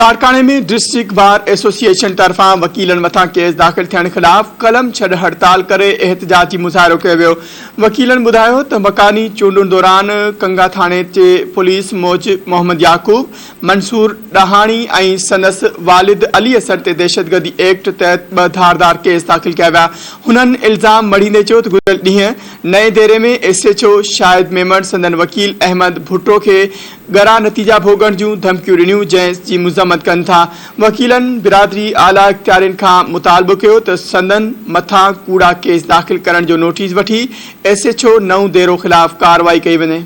लाड़काने में district bar association तरफा वकीलन मथा केस दाख़िल थियण खिलाफ कलम छड़ हड़ताल करे एहतजाजी मुज़ाहिरो कयो वियो। वकीलन ॿुधायो त मकानी चूंडुनि दौरान कंगा थाणे जे पुलिस मौजिब मोहम्मद याकूब, मंसूर डहाणी ऐं संदसि वालिद अली असर ते दहशतगर्दी एक्ट तहत 2 धारदार केस दाख़िल कया विया। हुननि इल्ज़ाम मढ़ींदे चयो त गुज़िरियल ॾींहुं नए देरे में SHO शाहिद मेमण संदन वकील अहमद भुट्टो खे गरा नतीजा भोगण जूं धमकियूं ॾिनियूं, जंहिंजी मुज़म्मत कनि था। वकीलनि बिरादरी आला इख्तियारियुनि खां मुतालबो कयो त संदन मथां कूड़ा केस दाख़िल करण जो नोटिस वठी SHO नओं देरो ख़िलाफ़ कार्रवाई कई वञे।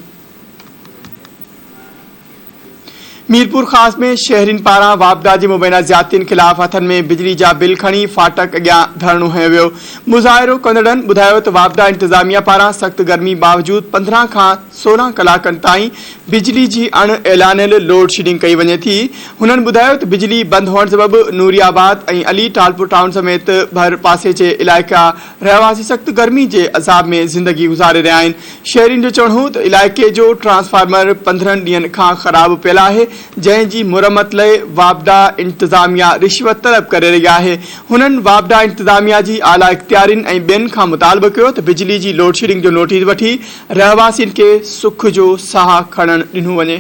मीरपुर खास में शहरीन पारां वापदा जी मुबैना ज़्यादतियुनि खिलाफ़ हथनि में बिजली जा बिल खणी फाटक अॻियां धरणो हंयो वियो। मुज़ाहिरो कंदड़नि ॿुधायो त वापदा इंतज़ामिया पारां सख़्त गर्मी बावजूद 15 खां 16 कलाकनि ताईं बिजली जी अण ऐलानियल लोड शेडिंग कई वञे थी। हुननि ॿुधायो त बिजली बंदि हुअण सबबि नूरियाबाद ऐं अली टालपुर टाउन समेत भर पासे जे इलाइक़ा रहवासी सख़्त गर्मी जे अज़ाब में ज़िंदगी गुज़ारे रहिया आहिनि। शहरीन जो चवणु हो त इलाइक़े जो ट्रांसफार्मर 15 ॾींहंनि खां ख़राब पियल आहे, जंहिंजी मुरम्मत लाइ वापदा इंतज़ामिया रिश्वत तलब करे रही आहे। हुननि वापदा इंतज़ामिया जी आला इख्तियारियुनि ऐं ॿियनि खां मुतालबो कयो त बिजली जी लोड शेडिंग जो नोटिस वठी रहवासियुनि खे सुख जो साह खणणु ॾिनो वञे।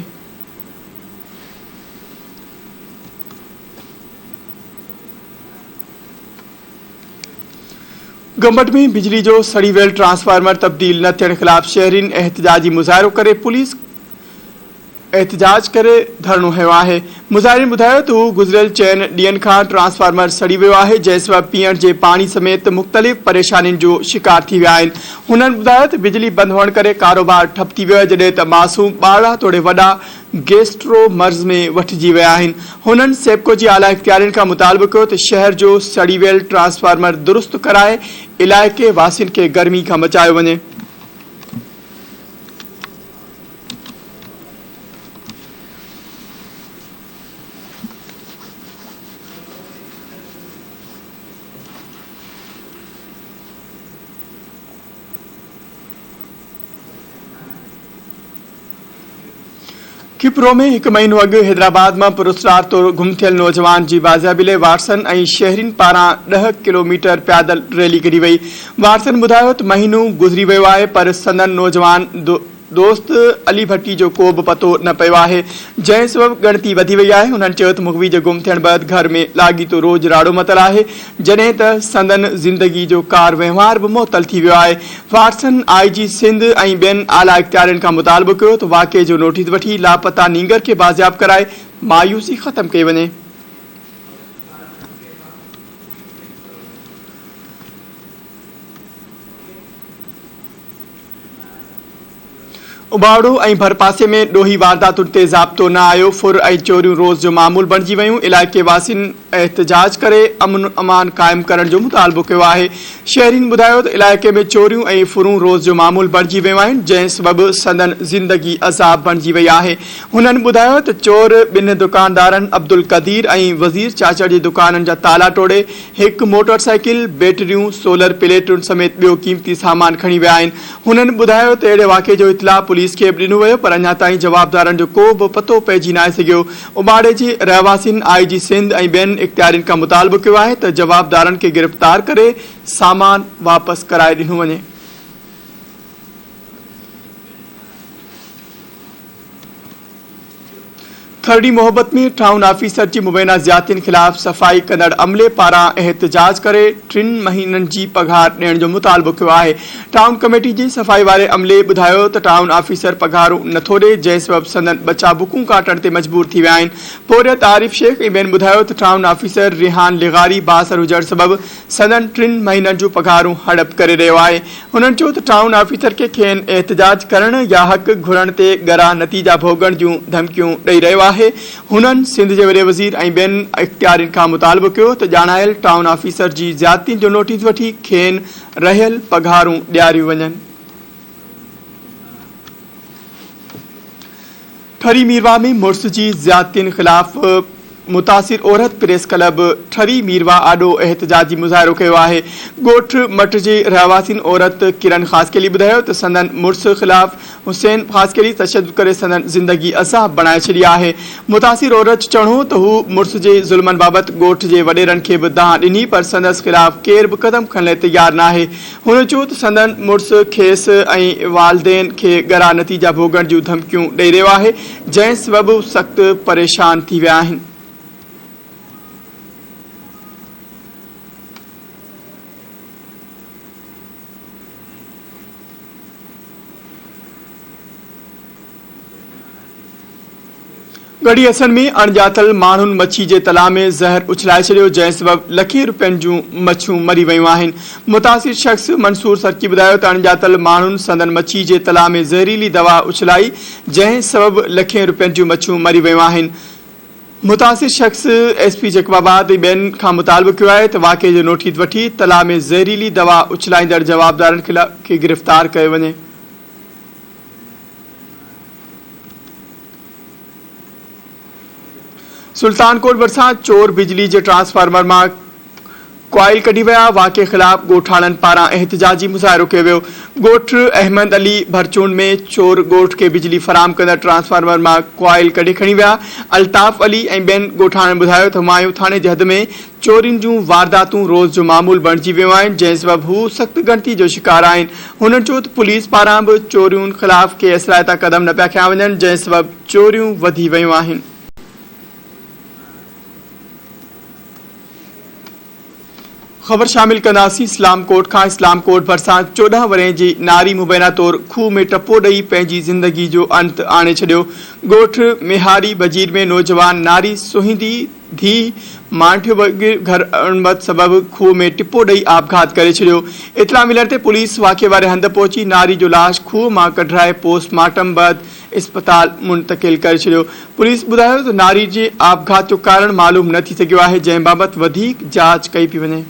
गंबट में बिजली जो सड़ी वियल ट्रांसफार्मर तब्दील न थियण खिलाफ़ शहरीन एहतजाजी मुज़ाहिरो करे पुलिस एहतजाज करे धरणो हंयो आहे। मुज़ाहिरीन ॿुधायो त हू गुज़िरियल 4 ॾींहंनि खां ट्रांसफार्मर सड़ी वियो आहे, जंहिं सबबि पीअण जे पाणी समेत मुख़्तलिफ़ परेशानियुनि जो शिकार थी विया आहिनि। हुननि ॿुधायो त बिजली बंदि हुअण करे कारोबार ठप थी वियो आहे, जॾहिं त मासूम ॿारहं तोड़े वॾा गैस्ट्रो मर्ज़ में वठिजी विया आहिनि। हुननि सेप्को जी आला इख्तियारियुनि खां मुतालबो कयो त शहर जो सड़ी वियल ट्रांसफार्मर दुरुस्त कराए इलाइक़े वासियुनि खे गर्मी खां बचायो वञे। किपरो में 1 महीनो अॻु हैदराबाद में पुरस्कार तौर गुम थियल नौजवान जी बाज़ियाबी लाइ वारसन ऐं शहरीन पारां 10 किलोमीटर पैदल रैली कढी वई। वारसन ॿुधायो त महीनो गुज़री वियो आहे, पर संदन नौजवान दोस्त अली भट्टी जो को बि पतो न पियो आहे, जंहिं सबबि ॻणती वधी वई आहे। हुननि चयो त मुखवी जे गुम थियण बैदि घर में लाॻीतो रोज़ राड़ो मतल आहे, जॾहिं त संदन ज़िंदगी जो कार वहिंवार बि मुअतल थी वियो आहे। वारसन IG सिंध ऐं ॿियनि आला इख्तियारियुनि खां मुतालबो कयो त वाक़िए जो नोटिस वठी लापता नींगर खे बाज़ियाब कराए मायूसी ख़त्म कई वञे। उबाड़ो ऐं भरपासे में ॾोही वारदातुनि ते ज़ाब्तो न आयो, फुर ऐं चोरियूं रोज़ जो मामूल बणिजी वयूं। इलाइक़े वासियुनि एहतजाज करे अमन अमान क़ाइमु करण जो मुतालबो कयो आहे। शहरीन ॿुधायो त इलाइक़े में चोरियूं ऐं फुरूं रोज़ जो मामूल बणिजी वियूं आहिनि, जंहिं सबबि संदन ज़िंदगी अज़ाब बणिजी वई आहे। हुननि ॿुधायो त चोर 2 दुकानदारनि अब्दुल क़दीर ऐं वज़ीर चाचड़ जी दुकाननि जा ताला तोड़े 1 मोटरसाइकिल, बैटरियूं, सोलर प्लेटुनि समेत ॿियो क़ीमती सामान खणी विया आहिनि। हुननि ॿुधायो त अहिड़े वाक़िए जो इतला पुलिस खे बि ॾिनो वियो, पर अञा ताईं जवाबदारनि जो को बि पतो पइजी न सघियो। उबाड़े जे रहवासियुनि IG सिंध ऐं ॿियनि इख्तियारियुनि खां मुतालबो कयो आहे त जवाबदारनि खे गिरफ़्तार करे सामान वापसि कराए ॾिनो वञे। खरड़ी मोहब्बत में टाउन ऑफिसर जी मुबैना ज़्यादतियुनि खिलाफ़ सफ़ाई कंदड़ अमले पारां एहतजाज करे 3 महीननि जी पघार ॾियण जो मुतालबो कयो आहे। टाउन कमेटी जे सफ़ाई वारे अमले ॿुधायो त टाउन ऑफिसर पघारूं नथो ॾे, जंहिं सबबि संदन बचा बुकूं काटण ते मजबूर थी विया आहिनि। पोरियत आरिफ शेख ऐं ॿियनि ॿुधायो त टाउन ऑफिसर रिहान लिगारी बासर हुजण सबबि संदन 3 महीननि जूं पघारूं हड़प करे रहियो आहे। हुननि चयो त टाउन ऑफिसर खे खेनि एहतजाज करण या हक़ घुरण ते गरा नतीजा भोगण जूं धमकियूं ॾेई रहियो आहे। हुननि सिंध जे वॾे वज़ीर ऐं ॿियनि इख्तियारियुनि खां मुतालबो कयो त ॼाणायल टाउन ऑफिसर जी ज़्यादतियुनि जो नोटिस वठी खेनि रहियल पघारूं ॾियारियूं वञनि। ठरी मीरवा में मुड़ुस जी ज़्यादतियुनि खिलाफ़ मुतासिर औरत प्रेस क्लब ठरी मीरवा आडो एहतजाजी मुजाहिरो कयो आहे। गोठ मट जी रहवासीन औरत किरण खासकेली ॿुधायो त संदन मुड़स खिलाफ हुसैन खासकेली तशद्दुद करे संदन जिंदगी असाब बणाए छॾी आहे। मुतासिर औरत चवणो त हू मुड़स जे ज़ुल्मनि बाबति गोठ जे वॾेरनि खे बि दाह ॾिनी पर संदसि खिलाफ केर बि क़दम खणण लाइ तयारु न आहे। हुन चयो त संदन मुड़स खेसि ऐं वालदेन खे ॻरा नतीजा भोगण जूं धमकियूं ॾेई रहियो आहे, जंहिं सबबि सख़्तु परेशान थी विया आहिनि। गढ़ी असन में अणॼातल माण्हुनि मच्छी जे तलाउ में ज़हर उछलाए छॾियो, जंहिं सबबि लखें रुपयनि जूं मच्छियूं मरी वयूं आहिनि। मुतासिर शख़्स मंसूर सरकी ॿुधायो त अणॼातल माण्हुनि संदन मच्छी जे तलाउ में ज़हरीली दवा उछलाई, जंहिं सबबि लखें रुपयनि जूं मच्छियूं मरी वयूं आहिनि। मुतासिर शख़्स SP जकबाबाद ऐं ॿियनि खां मुतालबो कयो आहे त वाक़े जो नोटिस वठी तलाउ में ज़हरीली दवा उछलाईंदड़ जवाबदारनि खे गिरफ़्तार कयो वञे। सुल्तानकोट भरिसां चोर बिजली जे ट्रांसफार्मर मां कॉइल कढी विया। वाक़े ख़िलाफ़ ॻोठाणनि पारां एहतजाजी मुज़ाहिरो कयो वियो। ॻोठ अहमद अली भरचूंड में चोर ॻोठ खे बिजली फराहम कंदड़ ट्रांसफार्मर मां कॉइल कढी खणी विया। अल्ताफ़ अली ऐं ॿियनि ॻोठाणनि ॿुधायो त हुमायूं थाणे जे हद में चोरियुनि जूं वारदातूं रोज़ जो मामूल बणिजी वियूं आहिनि, जंहिं सबबि हू सख़्त गिणती जो शिकार आहिनि। हुननि चयो त पुलिस पारां बि चोरियुनि ख़िलाफ़ के असराइता क़दम न पिया खयां वञनि, जंहिं सबबि चोरियूं वधी वियूं आहिनि। ख़बर शामिल कंदासीं इस्लामकोट खां। इस्लामकोट भरिसां 14 वरह जी नारी मुबैना तौर खूह में टपो ॾेई पंहिंजी ज़िंदगी जो अंत आणे छॾियो। ॻोठ मेहारी बजीर में नौजवान नारी सोहिंदी धी मांठियो बग़ैर घर अणबत सबबि खूह में टिपो ॾेई आपघात करे छॾियो। इतला मिलण ते पुलिस वाक़े वारे हंधि पहुची नारी जो लाश खूह मां कढाए पोस्टमार्टम बैदि इस्पताल मुंतक़िल करे छॾियो। पुलिस ॿुधायो त नारी जे आपघात जो कारण मालूम न थी सघियो आहे, जंहिं बाबति वधीक जांच कई पई वञे।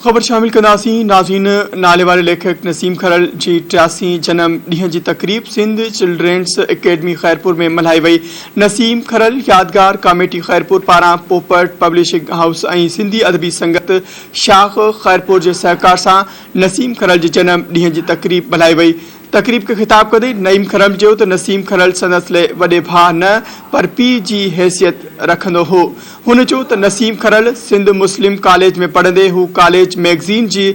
ख़बर शामिल कंदासीं। नाज़रीन, नाले वारे लेखक नसीम खरल जी 83 जनम ॾींहं जी तक़रीब सिंध चिल्ड्रेन्स अकेडमी ख़ैरपुर में मल्हाई वई। नसीम खरल यादगार कमेटी ख़ैरपुर पारां पोपट पब्लिशिंग हाउस ऐं सिंधी अदबी संगत शाख ख़ैरपुर जे सहकार सां नसीम खरल जे जनम ॾींहं जी तक़रीब मल्हाई वई। तक़रीब खे ख़िताब कंदे नईम खरल चयो त नसीम खरल संदसि लाइ वॾे भाउ न पर पीउ जी हैसियत रखंदो हो। हुन चयो त नसीम खरल सिंध मुस्लिम कॉलेज में पढ़ंदे हू कॉलेज मैगज़ीन जी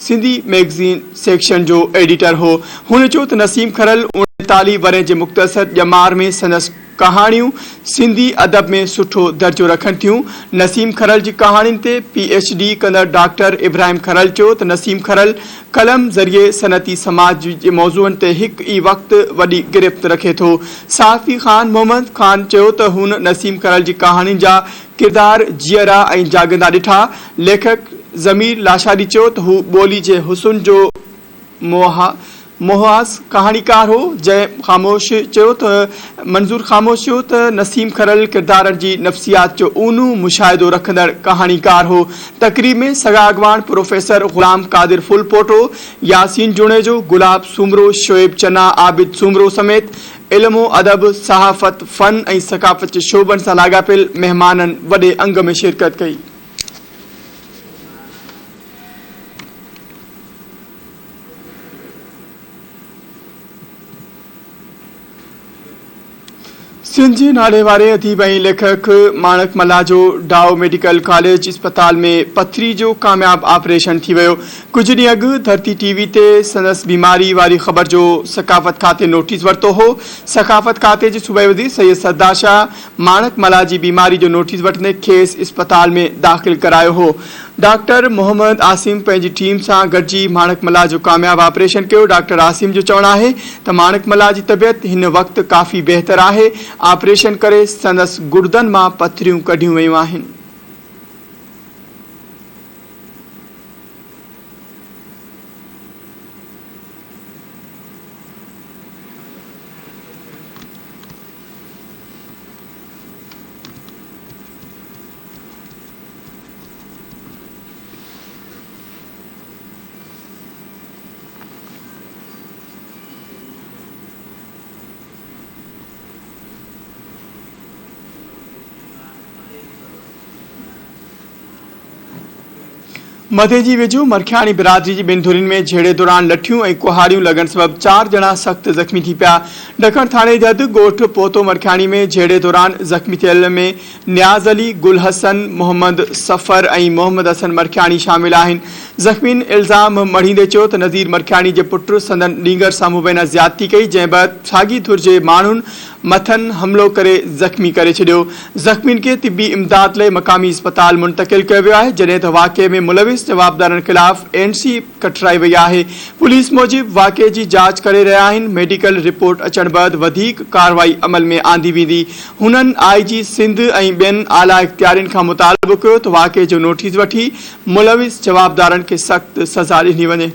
सिंधी मैगज़ीन सेक्शन जो एडिटर हो। हुन चयो त नसीम खरल 39 वरह जे मुख़्तसर ॼमार में संदसि कहाणियूं सिंधी अदब में सुठो दर्जो रखनि थियूं। नसीम खरल जी कहाणियुनि ते PhD कंदड़ डॉक्टर इब्राहिम खरल चयो त नसीम खरल कलम ज़रिए सनती समाज जे मौज़ूअनि ते हिकु ई वक़्तु वॾी गिरफ़्त रखे थो। साफ़ी ख़ान मोहम्मद ख़ान चयो त हुन नसीम खरल जी कहाणियुनि जा किरदार जीअरा ऐं जाॻंदा ॾिठा। लेखक ज़मीर लाशारी चयो त हू ॿोली जे हुस्न जो मोहास कहाणीकार हो। जंहिं ख़ामोश चयो त मंज़ूर ख़ामोश चयो त नसीम खरल किरदारनि जी नफ़्सियात जो ऊनू मुशाहिदो रखंदड़ कहाणीकार हो। तक़रीब में सॻा अॻवान प्रोफेसर ग़ुलाम कादिर फुलपोटो, यासीन जुणेजो, गुलाब सूमरो, शोएब चना, आबिद सूमरो समेत इल्मो अदब सहाफ़त फ़न ऐं सक़ाफ़त जे शोबनि सां लाॻापियल महिमाननि वॾे अंग में शिरकत कई। सिंध जे नाले वारे अदीब ऐं लेखक माणक मला जो डाउ मेडिकल कॉलेज अस्पताल में पथरी जो कामयाब ऑपरेशन थी वियो। कुछ ॾींहं अॻु धरती TV ते संदसि बीमारी वारी ख़बर जो सकाफ़त खाते नोटिस वरितो हो। सकाफ़त खाते जे सूबाई वज़ीर सैयद सरदार शाह माणक मला जी बीमारी जो नोटिस वठंदे खेसि अस्पताल में दाख़िल करायो हो। डॉक्टर मोहम्मद आसिम पंहिंजी टीम सां गॾिजी माणक मला जो कामयाब ऑपरेशन कयो। डॉक्टर आसिम जो चवणु आहे त माणक मला जी तबियत हिन वक़्तु काफ़ी बहितर आहे। ऑपरेशन करे संदसि गुर्दनि मां पथरियूं कढियूं वयूं आहिनि। मथे जी वेझो मरखियाणी बिरादरी जी ॿिनि धुरियुनि में झेड़े दौरान लठियूं ऐं कुहाड़ियूं लॻण सबबि 4 ॼणा सख़्त ज़ख़्मी थी पिया। ॾखण थाणे जद ॻोठ पोतो मरखियाणी में झेड़े दौरान ज़ख़्मी थियल में नियाज़ अली, गुल हसन, मोहम्मद सफ़र ऐं मोहम्मद हसन मरखियाणी शामिल आहिनि। ज़ख़्मीन इल्ज़ाम मढ़ींदे चयो त नज़ीर मरखियाणी जे पुट संदन ॾींगर सां मुबैना ज़्यादती कई, जंहिं बैदि साॻी धुर जे माण्हुनि मथन हमलो करे ज़ख़्मी करे छॾियो। ज़ख़्मीन खे तिबी इमदाद लाइ मक़ामी अस्पताल मुंतक़िल कयो वियो आहे, जॾहिं त वाक़े में मुलविस जवाबदारनि ख़िलाफ़ एनसी कठराई वई आहे। पुलिस मूजिबि वाक़े जी जांच करे रहिया आहिनि। मेडिकल रिपोर्ट अचण बैदि वधीक कार्रवाई अमल में आंदी वेंदी। हुननि IG सिंध ऐं ॿियनि आला इख़्तियारियुनि खां मुतालबो कयो त वाक़े जो नोटिस वठी मुलविस जवाबदारनि खे सख़्त सज़ा ॾिनी वञे।